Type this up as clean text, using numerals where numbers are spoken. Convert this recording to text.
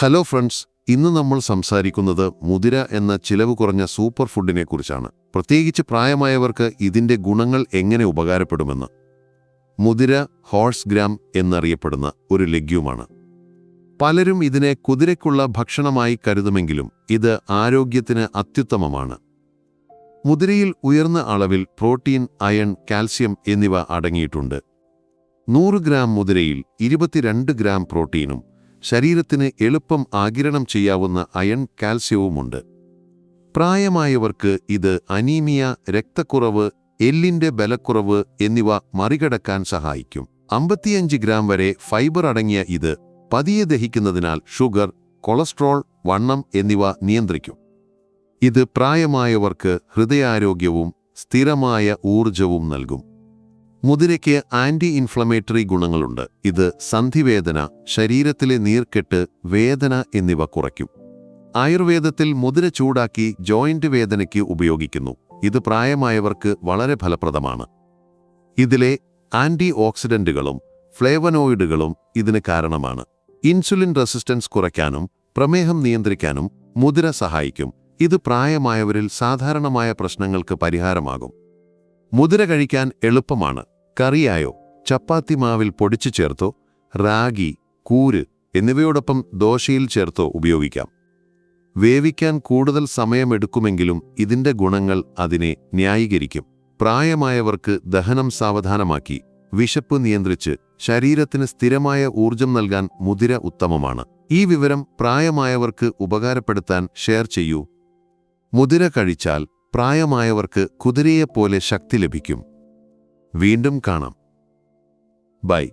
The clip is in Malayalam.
ഹലോ ഫ്രണ്ട്സ്, ഇന്ന് നമ്മൾ സംസാരിക്കുന്നത് മുതിര എന്ന ചിലവ് കുറഞ്ഞ സൂപ്പർ ഫുഡിനെ കുറിച്ചാണ്. പ്രത്യേകിച്ച് പ്രായമായവർക്ക് ഇതിന്റെ ഗുണങ്ങൾ എങ്ങനെ ഉപകാരപ്പെടുമെന്ന്. മുതിര ഹോഴ്സ് ഗ്രാം എന്നറിയപ്പെടുന്ന ഒരു ലെഗ്യൂമാണ്. പലരും ഇതിനെ കുതിരയ്ക്കുള്ള ഭക്ഷണമായി കരുതുമെങ്കിലും ഇത് ആരോഗ്യത്തിന് അത്യുത്തമമാണ്. മുതിരയിൽ ഉയർന്ന അളവിൽ പ്രോട്ടീൻ, അയൺ, കാൽസ്യം എന്നിവ അടങ്ങിയിട്ടുണ്ട്. 100 ഗ്രാം മുതിരയിൽ 22 ഗ്രാം പ്രോട്ടീനും ശരീരത്തിന് എളുപ്പം ആഗിരണം ചെയ്യാവുന്ന അയൺ, കാൽസ്യവുമുണ്ട്. പ്രായമായവർക്ക് ഇത് അനീമിയ, രക്തക്കുറവ്, എല്ലിന്റെ ബലക്കുറവ് എന്നിവ മറികടക്കാൻ സഹായിക്കും. 55 ഗ്രാം വരെ ഫൈബർ അടങ്ങിയ ഇത് പതിയെ ദഹിക്കുന്നതിനാൽ ഷുഗർ, കൊളസ്ട്രോൾ, വണ്ണം എന്നിവ നിയന്ത്രിക്കും. ഇത് പ്രായമായവർക്ക് ഹൃദയാരോഗ്യവും സ്ഥിരമായ ഊർജവും നൽകും. മുതിരയ്ക്ക് ആന്റി ഇൻഫ്ലമേറ്ററി ഗുണങ്ങളുണ്ട്. ഇത് സന്ധിവേദന, ശരീരത്തിലെ നീർക്കെട്ട്, വേദന എന്നിവ കുറയ്ക്കും. ആയുർവേദത്തിൽ മുതിര ചൂടാക്കി ജോയിന്റ് വേദനയ്ക്ക് ഉപയോഗിക്കുന്നു. ഇത് പ്രായമായവർക്ക് വളരെ ഫലപ്രദമാണ്. ഇതിലെ ആന്റി ഓക്സിഡന്റുകളും ഫ്ലേവനോയിഡുകളും ഇതിന് കാരണമാണ്. ഇൻസുലിൻ റെസിസ്റ്റൻസ് കുറയ്ക്കാനും പ്രമേഹം നിയന്ത്രിക്കാനും മുതിര സഹായിക്കും. ഇത് പ്രായമായവരിൽ സാധാരണമായ പ്രശ്നങ്ങൾക്ക് പരിഹാരമാകും. മുതിര കഴിക്കാൻ എളുപ്പമാണ്. കറിയായോ, ചപ്പാത്തി മാവിൽ പൊടിച്ചു ചേർത്തോ, റാഗി, കൂര് എന്നിവയോടൊപ്പം ദോശയിൽ ചേർത്തോ ഉപയോഗിക്കാം. വേവിക്കാൻ കൂടുതൽ സമയമെടുക്കുമെങ്കിലും ഇതിന്റെ ഗുണങ്ങൾ അതിനെ ന്യായീകരിക്കും. പ്രായമായവർക്ക് ദഹനം സാവധാനമാക്കി വിശപ്പ് നിയന്ത്രിച്ച് ശരീരത്തിന് സ്ഥിരമായ ഊർജം നൽകാൻ മുതിര ഉത്തമമാണ്. ഈ വിവരം പ്രായമായവർക്ക് ഉപകാരപ്പെടുത്താൻ ഷെയർ ചെയ്യൂ. മുതിര കഴിച്ചാൽ പ്രായമായവർക്ക് കുതിരയെപ്പോലെ ശക്തി ലഭിക്കും. വീണ്ടും കാണാം. ബൈ.